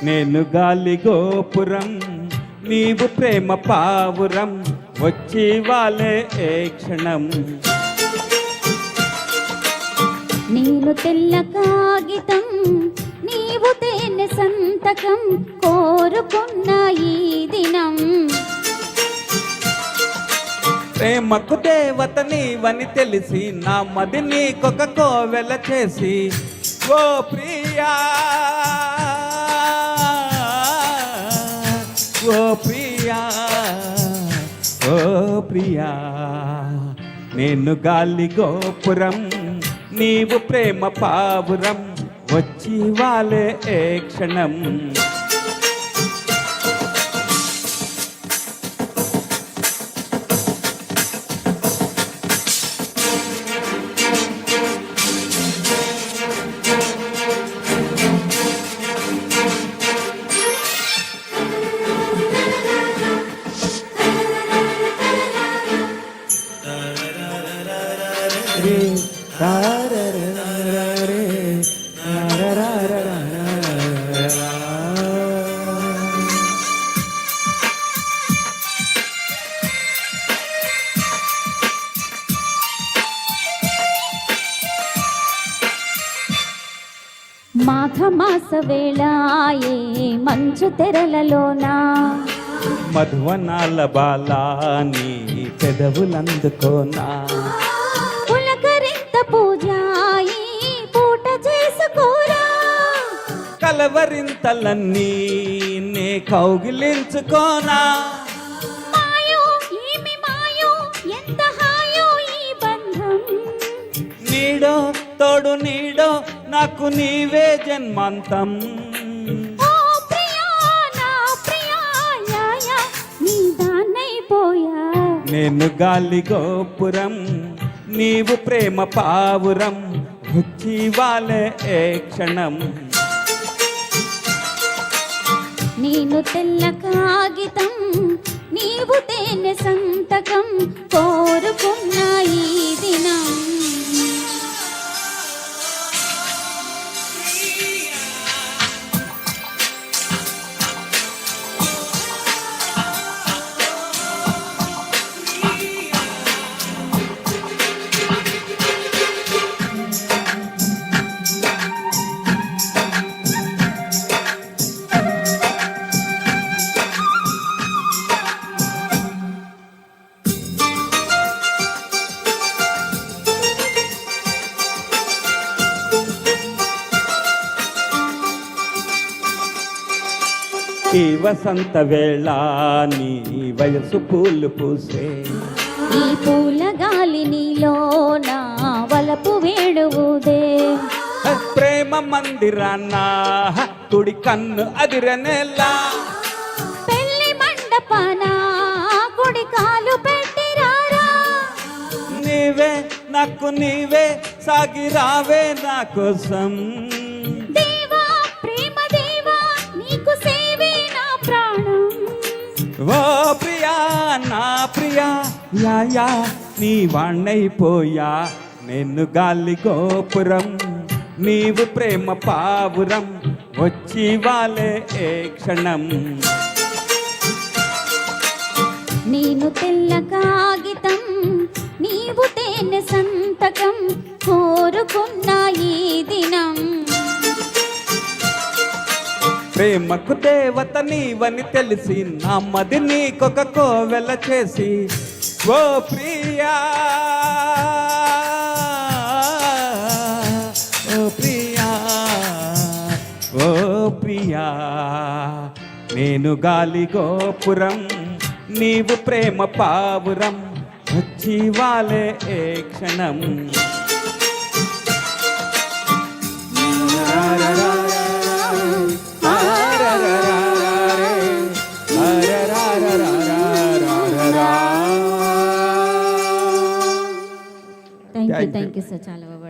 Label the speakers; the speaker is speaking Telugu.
Speaker 1: నేను గాలి గోపురం, నీవు ప్రేమ పావురం, వచ్చి వాలే ఏ క్షణం.
Speaker 2: నేను తెల్ల కాగితం, నీవు తేనె సంతకం, కోరుకున్న ఈ దినం.
Speaker 1: ప్రేమకు దేవత నీవని తెలిసి నా మది నీకొక కోవెల చేసి, ఓ ప్రియా ఓ ప్రియా ఓ ప్రియా. నేను గాలి గోపురం, నీవు ప్రేమ పావురం, వచ్చి వాలే ఏ క్షణం.
Speaker 2: మాఘమాస వేళాయే మంచు తెరలలోనా,
Speaker 1: మధువనాల బాలాని పెదవులందుకోనా,
Speaker 2: పులకరింత పూజాయి పూట చేసుకోరా,
Speaker 1: కలవరింతలన్నీ నే కౌగిలించుకోనా.
Speaker 2: మాయో ఏమి మాయో ఎంత హాయో ఈ బంధం,
Speaker 1: నీడో తోడు నీడో నాకు నీవే జన్మాంతం.
Speaker 2: ఓ ప్రియా నా ప్రియా యాయా నీ దాన్నైపోయా.
Speaker 1: నేను గాలి గోపురం, నీవు ప్రేమ పావురం, వచ్చి వాలే ఏ క్షణం.
Speaker 2: నేను తెల్ల కాగితం, నీవు తేనె సంతకం, కోరుకున్న ఈ దినం.
Speaker 1: ఈ వసంత వేళ నీ వయసు పూలు పూసే,
Speaker 2: ఈ పూల గాలి నీలో నా వలపు వేడువుదే.
Speaker 1: ప్రేమ మందిరాన్న కుడి కన్ను అదిరనేలా,
Speaker 2: పెళ్లి మండపాన కుడి కాలు పెట్టిరారా,
Speaker 1: నీవే నాకు నీవే సాగి రావే నా కోసం.
Speaker 2: దేవా ప్రేమ దేవా నీకు సేవే నా ప్రాణం.
Speaker 1: ఓ ప్రియా నా ప్రియా యాయా నీ వాణ్ణైపోయా. నేను గాలి గోపురం, నీవు ప్రేమ పావురం, వచ్చి వాలే ఏ క్షణం.
Speaker 2: నేను తెల్ల కాగితం, నీవు తేనె సంతకం, కోరుకున్న ఈ దినం.
Speaker 1: ప్రేమకు దేవత నీవని తెలిసి నా మది నీకొక కోవెల చేసి, ఓ ప్రియా ఓ ప్రియా ఓ ప్రియా. నేను గాలి గోపురం, నీవు ప్రేమ పావురం, వచ్చి వాలే ఏ క్షణం.
Speaker 2: థ్యాంక్ యూ సార్, చాలా బాగా